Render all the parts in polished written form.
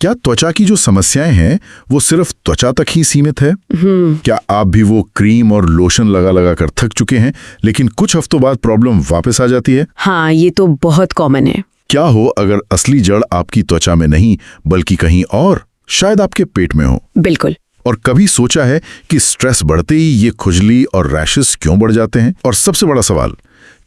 क्या त्वचा की जो समस्याएं हैं वो सिर्फ त्वचा तक ही सीमित है? क्या आप भी वो क्रीम और लोशन लगा लगा कर थक चुके हैं, लेकिन कुछ हफ्तों बाद प्रॉब्लम वापस आ जाती है? हाँ, ये तो बहुत कॉमन है। क्या हो अगर असली जड़ आपकी त्वचा में नहीं बल्कि कहीं और, शायद आपके पेट में हो? बिल्कुल। और कभी सोचा है कि स्ट्रेस बढ़ते ही ये खुजली और रैशेस क्यों बढ़ जाते हैं? और सबसे बड़ा सवाल,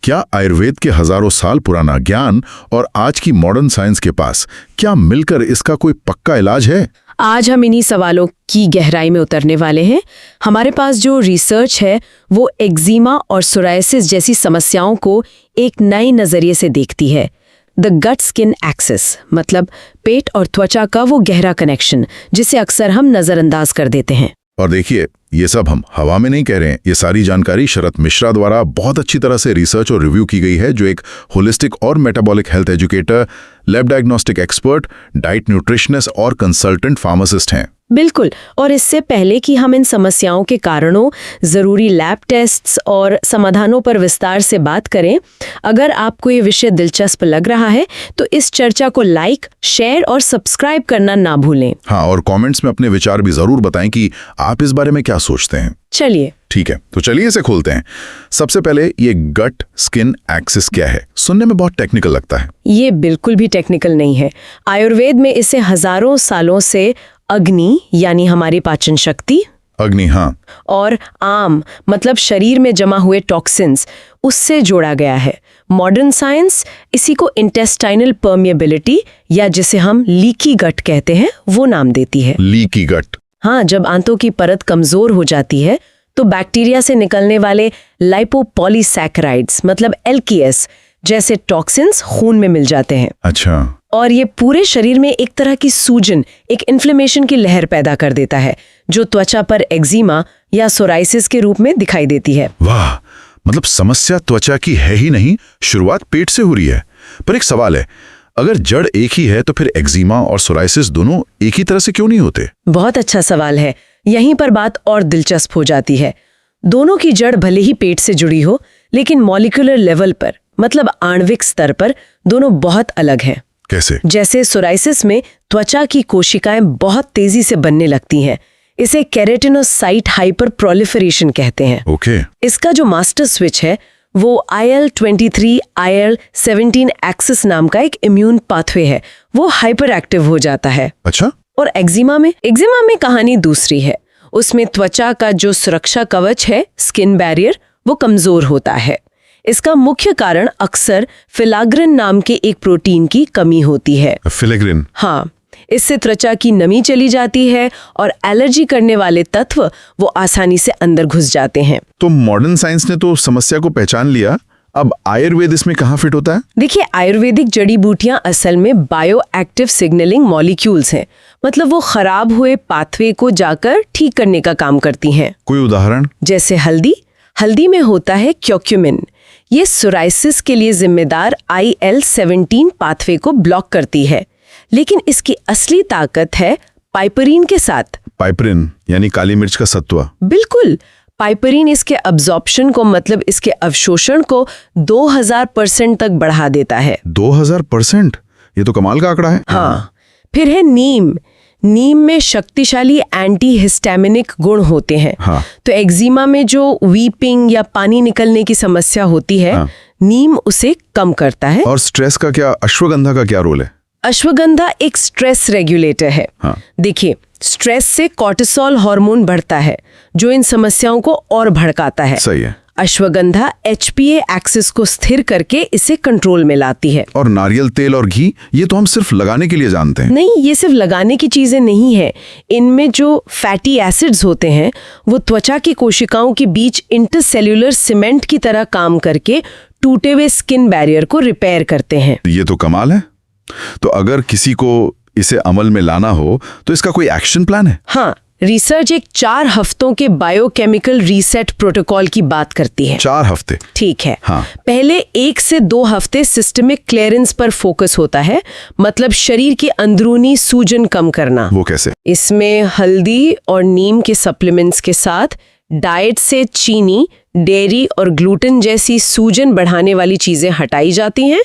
क्या आयुर्वेद के हजारों साल पुराना ज्ञान और आज की मॉडर्न साइंस के पास क्या मिलकर इसका कोई पक्का इलाज है? आज हम इन्हीं सवालों की गहराई में उतरने वाले हैं। हमारे पास जो रिसर्च है वो एक्जिमा और सोरायसिस जैसी समस्याओं को एक नए नजरिए से देखती है। द गट स्किन एक्सिस, मतलब पेट और त्वचा का वो गहरा कनेक्शन जिसे अक्सर हम नजरअंदाज कर देते हैं। और देखिए, ये सब हम हवा में नहीं कह रहे हैं। ये सारी जानकारी शरत मिश्रा द्वारा बहुत अच्छी तरह से रिसर्च और रिव्यू की गई है, जो एक होलिस्टिक और metabolic health educator, lab diagnostic expert, diet nutritionist और कंसल्टेंट फार्मासिस्ट हैं। बिल्कुल। और इससे पहले कि हम इन समस्याओं के कारणों, जरूरी लैब टेस्ट्स और समाधानों पर विस्तार से बात करें, अगर आपको ये विषय दिलचस्प लग रहा है तो इस चर्चा को लाइक, शेयर और सब्सक्राइब करना ना भूलें। हाँ, और कमेंट्स में अपने विचार भी जरूर बताएं कि आप इस बारे में क्या सोचते हैं। चलिए, ठीक है, तो चलिए इसे खोलते हैं। सबसे पहले, ये गट स्किन एक्सिस क्या है? सुनने में बहुत टेक्निकल लगता है। ये बिल्कुल भी टेक्निकल नहीं है। आयुर्वेद में इसे हजारों सालों से अग्नि, यानी हमारी पाचन शक्ति, अग्नि, हाँ, और आम, मतलब शरीर में जमा हुए टॉक्सिन्स, उससे जोड़ा गया है। मॉडर्न साइंस इसी को इंटेस्टाइनल परमिएबिलिटी, या जिसे हम लीकी गट कहते हैं, वो नाम देती है। Leaky gut? हाँ, जब आंतों की परत कमजोर हो जाती है तो बैक्टीरिया से निकलने वाले लाइपोपॉलीसैकेराइड्स, मतलब LPS जैसे टॉक्सिन्स खून में मिल जाते हैं। अच्छा। और ये पूरे शरीर में एक तरह की सूजन, एक इन्फ्लेमेशन की लहर पैदा कर देता है, जो त्वचा पर एक्जिमा या सोराइसिस के रूप में दिखाई देती है। वाह, मतलब समस्या त्वचा की है ही नहीं, शुरुआत पेट से हो रही है। पर एक सवाल है, अगर जड़ एक ही है तो फिर एक्जिमा और सोराइसिस दोनों एक ही तरह से क्यों नहीं होते? बहुत अच्छा सवाल है। यहीं पर बात और दिलचस्प हो जाती है। दोनों की जड़ भले ही पेट से जुड़ी हो, लेकिन मॉलिक्यूलर लेवल पर, मतलब आणविक स्तर पर, दोनों बहुत अलग हैं। कैसे? जैसे सोराइसिस में त्वचा की कोशिकाएं बहुत तेजी से बनने लगती हैं। इसे केराटिनोसाइट हाइपर प्रोलिफरेशन कहते हैं। ओके। इसका जो मास्टर स्विच है वो IL-23 IL-17 एक्सिस नाम का एक इम्यून पाथवे है, वो हाइपर एक्टिव हो जाता है। अच्छा। और एक्जिमा में कहानी दूसरी है। उसमें त्वचा का जो सुरक्षा कवच है, स्किन बैरियर, वो कमजोर होता है। इसका मुख्य कारण अक्सर फिलाग्रिन नाम के एक प्रोटीन की कमी होती है। फिलाग्रिन? हाँ, इससे त्वचा की नमी चली जाती है और एलर्जी करने वाले तत्व वो आसानी से अंदर घुस जाते हैं। तो मॉडर्न साइंस ने तो समस्या को पहचान लिया, अब आयुर्वेद इसमें कहाँ फिट होता है? देखिए, आयुर्वेदिक जड़ी बूटियां असल में बायो एक्टिव सिग्नलिंग मॉलिक्यूल्स हैं, मतलब वो खराब हुए पाथवे को जाकर ठीक करने का काम करती हैं। कोई उदाहरण? जैसे हल्दी में होता है क्यूक्यूमिन। ये सोराइसिस के लिए जिम्मेदार IL-17 पाथवे को ब्लॉक करती है, लेकिन इसकी असली ताकत है पाइपरीन के साथ। पाइपरीन यानी काली मिर्च का सत्व? बिल्कुल। पाइपरीन इसके अब्जॉर्प्शन को, मतलब इसके अवशोषण को 2000% तक बढ़ा देता है। 2000%? ये तो कमाल का आंकड़ा है। हाँ। फिर है नीम में शक्तिशाली एंटी हिस्टामिनिक गुण होते हैं। हाँ। तो एक्जिमा में जो वीपिंग या पानी निकलने की समस्या होती है, हाँ। नीम उसे कम करता है। और स्ट्रेस का क्या, अश्वगंधा का क्या रोल है? अश्वगंधा एक स्ट्रेस रेगुलेटर है। हाँ। देखिए, स्ट्रेस से कॉर्टिसोल हार्मोन बढ़ता है, जो इन समस्याओं को और भड़काता है। सही है। अश्वगंधा HPA एक्सिस को स्थिर करके इसे कंट्रोल में लाती है। और नारियल तेल और घी, ये तो हम सिर्फ लगाने के लिए जानते हैं। नहीं, ये सिर्फ लगाने की चीजें नहीं है। इनमें जो फैटी एसिड्स होते हैं वो त्वचा की कोशिकाओं के बीच इंटरसेल्यूलर सीमेंट की तरह काम करके टूटे हुए स्किन बैरियर को रिपेयर करते हैं। ये तो कमाल है। तो अगर किसी को इसे अमल में लाना हो तो इसका कोई एक्शन प्लान है? हाँ, रिसर्च एक 4 हफ्तों के बायोकेमिकल रीसेट प्रोटोकॉल की बात करती है। 4 हफ्ते? ठीक है। हाँ। पहले 1 से 2 हफ्ते सिस्टमिक क्लियरेंस पर फोकस होता है, मतलब शरीर की अंदरूनी सूजन कम करना। वो कैसे? इसमें हल्दी और नीम के सप्लीमेंट्स के साथ डाइट से चीनी, डेयरी और ग्लूटेन जैसी सूजन बढ़ाने वाली चीजें हटाई जाती हैं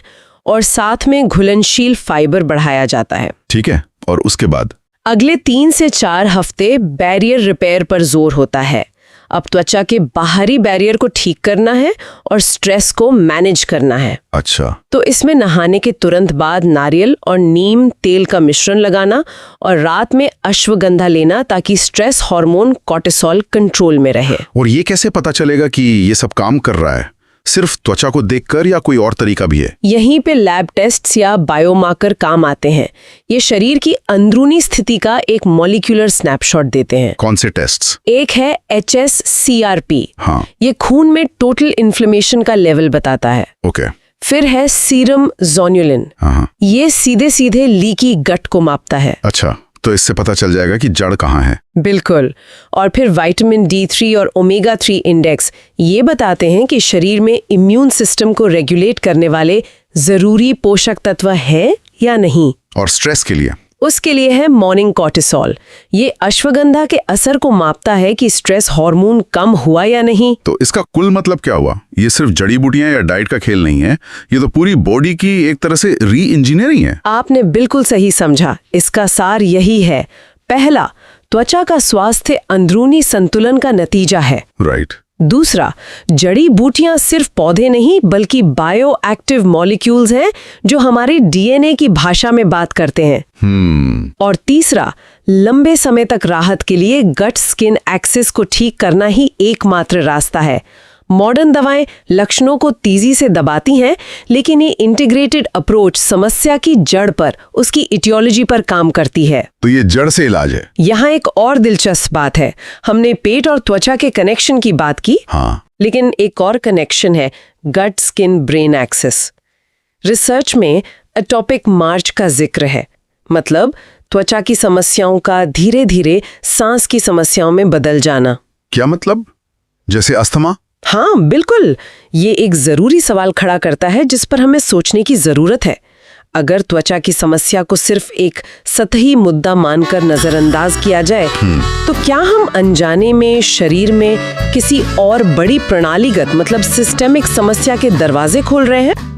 और साथ में घुलनशील फाइबर बढ़ाया जाता है। ठीक है। और उसके बाद? अगले 3 से 4 हफ्ते बैरियर रिपेयर पर जोर होता है। अब त्वचा के बाहरी बैरियर को ठीक करना है और स्ट्रेस को मैनेज करना है। अच्छा। तो इसमें नहाने के तुरंत बाद नारियल और नीम तेल का मिश्रण लगाना और रात में अश्वगंधा लेना ताकि स्ट्रेस हार्मोन कॉर्टिसोल कंट्रोल में रहे। और ये कैसे पता चलेगा कि ये सब काम कर रहा है? सिर्फ त्वचा को देखकर या कोई और तरीका भी है? यहीं पे लैब टेस्ट्स या बायोमार्कर काम आते हैं। ये शरीर की अंदरूनी स्थिति का एक मॉलिक्यूलर स्नैपशॉट देते हैं। कौन से टेस्ट्स? एक है HSCRP। हाँ। ये खून में टोटल इन्फ्लेमेशन का लेवल बताता है। ओके। फिर है सीरम जोन्युलिन। हाँ। ये सीधे सीधे लीकी गट को मापता है। अच्छा, तो इससे पता चल जाएगा कि जड़ कहाँ है। बिल्कुल। और फिर विटामिन D3 और ओमेगा 3 इंडेक्स ये बताते हैं कि शरीर में इम्यून सिस्टम को रेगुलेट करने वाले जरूरी पोषक तत्व हैं या नहीं। और स्ट्रेस के लिए? उसके लिए है मॉर्निंग कॉर्टिसोल। ये अश्वगंधा के असर को मापता है कि स्ट्रेस हार्मोन कम हुआ या नहीं। तो इसका कुल मतलब क्या हुआ? ये सिर्फ जड़ी बूटियां या डाइट का खेल नहीं है, ये तो पूरी बॉडी की एक तरह से री इंजीनियरिंग है। आपने बिल्कुल सही समझा। इसका सार यही है। पहला, त्वचा का स्वास्थ्य अंदरूनी संतुलन का नतीजा है। राइट। दूसरा, जड़ी बूटियां सिर्फ पौधे नहीं बल्कि बायो एक्टिव मॉलिक्यूल्स हैं जो हमारे DNA की भाषा में बात करते हैं। और तीसरा, लंबे समय तक राहत के लिए गट स्किन एक्सिस को ठीक करना ही एकमात्र रास्ता है। मॉडर्न दवाएं लक्षणों को तेजी से दबाती हैं, लेकिन ये इंटीग्रेटेड अप्रोच समस्या की जड़ पर, उसकी इटियोलॉजी पर काम करती है। तो ये जड़ से इलाज है। यहाँ एक और दिलचस्प बात है। हमने पेट और त्वचा के कनेक्शन की बात की। हाँ। लेकिन एक और कनेक्शन है, गट स्किन ब्रेन एक्सिस। रिसर्च में एटोपिक मार्च का जिक्र है। मतलब त्वचा की समस्याओं का धीरे धीरे सांस की समस्याओं में बदल जाना। क्या मतलब? जैसे अस्थमा? हाँ बिल्कुल। ये एक जरूरी सवाल खड़ा करता है जिस पर हमें सोचने की जरूरत है। अगर त्वचा की समस्या को सिर्फ एक सतही मुद्दा मानकर नजरअंदाज किया जाए तो क्या हम अनजाने में शरीर में किसी और बड़ी प्रणालीगत मतलब सिस्टेमिक समस्या के दरवाजे खोल रहे हैं?